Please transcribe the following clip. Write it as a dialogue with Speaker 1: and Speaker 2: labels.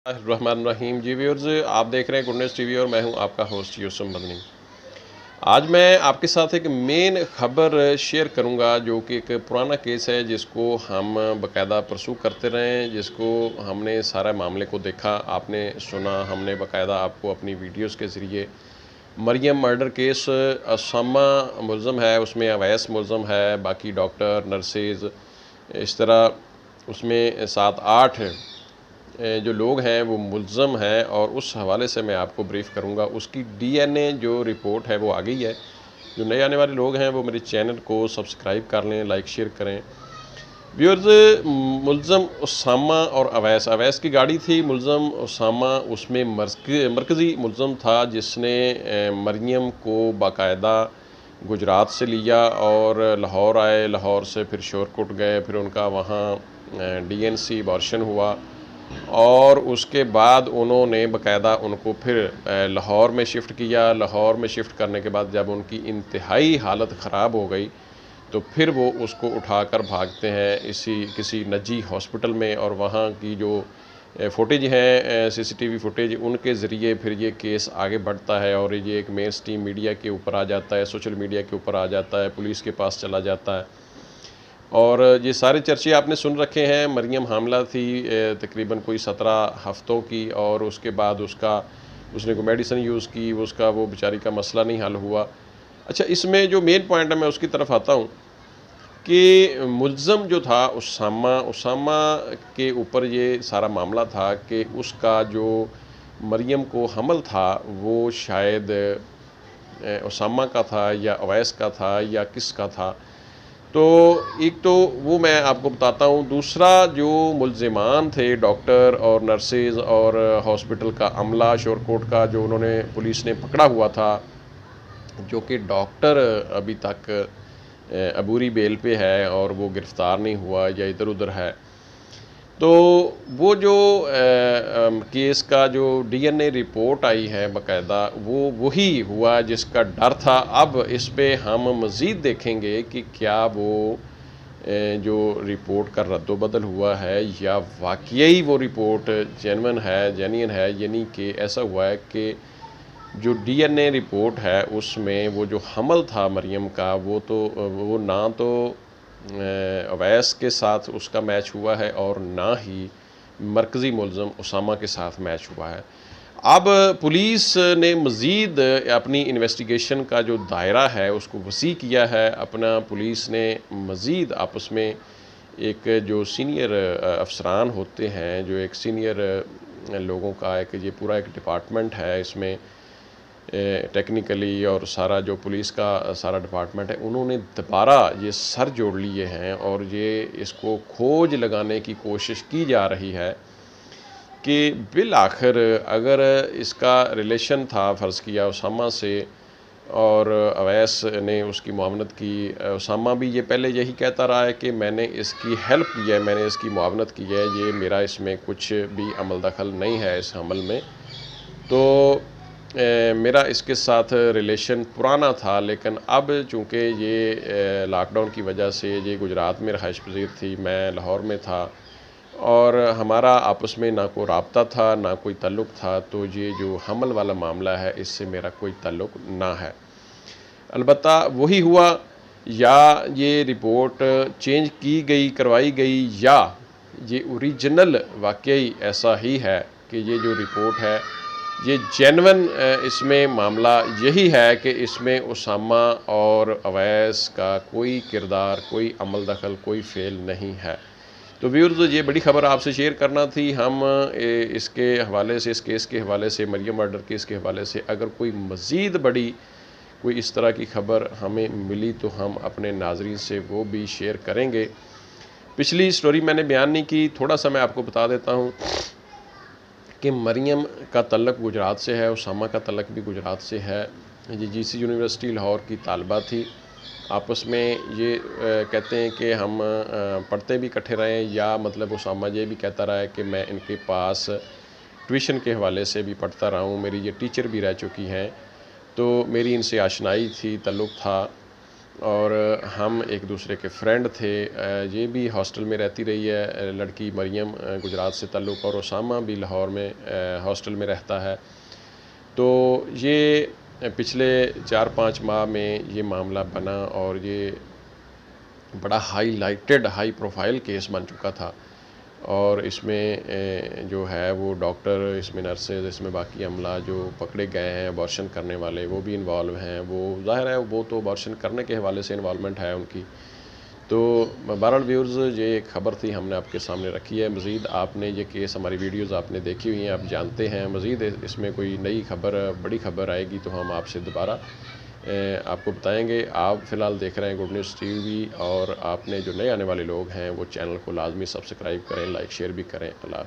Speaker 1: रहमान रहीम जी viewers, आप देख रहे हैं गुडनेस टीवी और मैं हूं आपका होस्ट यूसुफ मदनी। आज मैं आपके साथ एक मेन खबर शेयर करूंगा जो कि एक पुराना केस है जिसको हम बकायदा परसू करते रहे, जिसको हमने सारा मामले को देखा, आपने सुना, हमने बकायदा आपको अपनी वीडियोस के ज़रिए मरियम मर्डर केस असामा मुलज़म है, उसमें अवैस मुलज़म है, बाकी डॉक्टर नर्सेज इस तरह उसमें 7-8 जो लोग हैं वो मुलज़म हैं और उस हवाले से मैं आपको ब्रीफ़ करूंगा। उसकी डीएनए जो रिपोर्ट है वो आ गई है। जो नए आने वाले लोग हैं वो मेरे चैनल को सब्सक्राइब कर लें, लाइक शेयर करें। व्यूअर्स, मुलज़म उसामा और अवैस, अवैस की गाड़ी थी, मुलज़म उसामा उसमें मरकज़ी मुलज़म था जिसने मरियम को बाकायदा गुजरात से लिया और लाहौर आए, लाहौर से फिर शोरकोट गए, फिर उनका वहाँ डीएनसी अबॉर्शन हुआ और उसके बाद उन्होंने बाकायदा उनको फिर लाहौर में शिफ्ट किया। लाहौर में शिफ्ट करने के बाद जब उनकी इंतहाई हालत ख़राब हो गई तो फिर वो उसको उठाकर भागते हैं इसी किसी निजी हॉस्पिटल में और वहाँ की जो फुटेज है, सीसीटीवी फुटेज, उनके ज़रिए फिर ये केस आगे बढ़ता है और ये एक मेन स्ट्रीम मीडिया के ऊपर आ जाता है, सोशल मीडिया के ऊपर आ जाता है, पुलिस के पास चला जाता है। और ये सारे चर्चे आपने सुन रखे हैं। मरियम हामला थी तकरीबन कोई 17 हफ़्तों की और उसके बाद उसने कोई मेडिसिन यूज़ की, उसका वो बेचारी का मसला नहीं हल हुआ। अच्छा, इसमें जो मेन पॉइंट है मैं उसकी तरफ आता हूँ कि मुलज़म जो था उसामा के ऊपर ये सारा मामला था कि उसका जो मरियम को हमल था वो शायद उसामा का था या अवैस का था या किसका था। तो एक तो वो मैं आपको बताता हूँ। दूसरा, जो मुलज़िमान थे डॉक्टर और नर्सेज और हॉस्पिटल का अमला शोरकोट का, जो उन्होंने पुलिस ने पकड़ा हुआ था, जो कि डॉक्टर अभी तक अबूरी बेल पे है और वो गिरफ़्तार नहीं हुआ या इधर उधर है। तो वो जो केस का जो डीएनए रिपोर्ट आई है बाकायदा, वो वही हुआ जिसका डर था। अब इस पे हम मज़ीद देखेंगे कि क्या वो जो रिपोर्ट का रद्दोबदल हुआ है या वाकई वो रिपोर्ट जेन्युइन है, यानी कि ऐसा हुआ है कि जो डीएनए रिपोर्ट है उसमें वो जो हमल था मरियम का वो ना तो अवैस के साथ उसका मैच हुआ है और ना ही मरकज़ी मुलज़म उसामा के साथ मैच हुआ है। अब पुलिस ने मज़ीद अपनी इन्वेस्टिगेशन का जो दायरा है उसको वसी किया है अपना। पुलिस ने मज़ीद आपस में एक जो सीनियर अफसरान होते हैं, जो एक सीनियर लोगों का एक ये पूरा एक डिपार्टमेंट है, इसमें टेक्निकली और सारा जो पुलिस का सारा डिपार्टमेंट है, उन्होंने दोबारा ये सर जोड़ लिए हैं और ये इसको खोज लगाने की कोशिश की जा रही है कि बिल आखिर अगर इसका रिलेशन था फ़र्ज़ किया उसामा से और अवैस ने उसकी मुआवनत की। उसामा भी ये पहले यही कहता रहा है कि मैंने इसकी हेल्प की है, मैंने इसकी मुआवनत की है, ये मेरा इसमें कुछ भी अमल दखल नहीं है इस हमल में। तो मेरा इसके साथ रिलेशन पुराना था, लेकिन अब चूँकि ये लॉकडाउन की वजह से ये गुजरात में रहाइश पज़ीर थी, मैं लाहौर में था और हमारा आपस में ना कोई राब्ता था, ना कोई ताल्लुक़ था, तो ये जो हमल वाला मामला है इससे मेरा कोई ताल्लुक़ ना है। अलबत्ता वही हुआ या ये रिपोर्ट चेंज की गई, करवाई गई, या ये ओरिजिनल वाक़ई ऐसा ही है कि ये जो रिपोर्ट है ये जेन्युइन इसमें मामला यही है कि इसमें उसामा और अवैस का कोई किरदार, कोई अमल दखल, कोई फ़ेल नहीं है। तो व्यूअर्स, ये बड़ी ख़बर आपसे शेयर करना थी। हम इसके हवाले से, इस केस के हवाले से, मरियम मर्डर केस के हवाले से अगर कोई मज़ीद बड़ी कोई इस तरह की ख़बर हमें मिली तो हम अपने नाज़रीन से वो भी शेयर करेंगे। पिछली स्टोरी मैंने बयान नहीं की, थोड़ा सा मैं आपको बता देता हूँ कि मरियम का तल्लक गुजरात से है, उसामा का तल्लक भी गुजरात से है। ये जीसी यूनिवर्सिटी लाहौर की तालबा थी। आपस में ये कहते हैं कि हम पढ़ते भी इकट्ठे रहे हैं, या मतलब उसामा ये भी कहता रहा है कि मैं इनके पास ट्यूशन के हवाले से भी पढ़ता रहा हूँ, मेरी ये टीचर भी रह चुकी हैं, तो मेरी इनसे आशनाई थी, तल्लुक़ था। और हम एक दूसरे के फ्रेंड थे। ये भी हॉस्टल में रहती रही है लड़की मरियम, गुजरात से ताल्लुक़, और उसामा भी लाहौर में हॉस्टल में रहता है। तो ये पिछले 4-5 माह में ये मामला बना और ये बड़ा हाईलाइटेड हाई प्रोफाइल केस बन चुका था। और इसमें जो है वो डॉक्टर, इसमें नर्सेज, इसमें बाकी अमला जो पकड़े गए हैं अबॉर्शन करने वाले, वो भी इन्वॉल्व हैं। वो ज़ाहिर है वो तो अबॉर्शन करने के हवाले से इन्वॉल्वमेंट है उनकी। तो बहरहाल व्यूअर्स, ये एक ख़बर थी, हमने आपके सामने रखी है। मज़ीद आपने ये केस, हमारी वीडियोज़ आपने देखी हुई हैं, आप जानते हैं। मज़ीद इसमें कोई नई ख़बर, बड़ी ख़बर आएगी तो हम आपसे दोबारा आपको बताएंगे। आप फ़िलहाल देख रहे हैं गुड न्यूज़ टीवी, और आपने जो नए आने वाले लोग हैं वो चैनल को लाजमी सब्सक्राइब करें, लाइक शेयर भी करें। अल्लाह।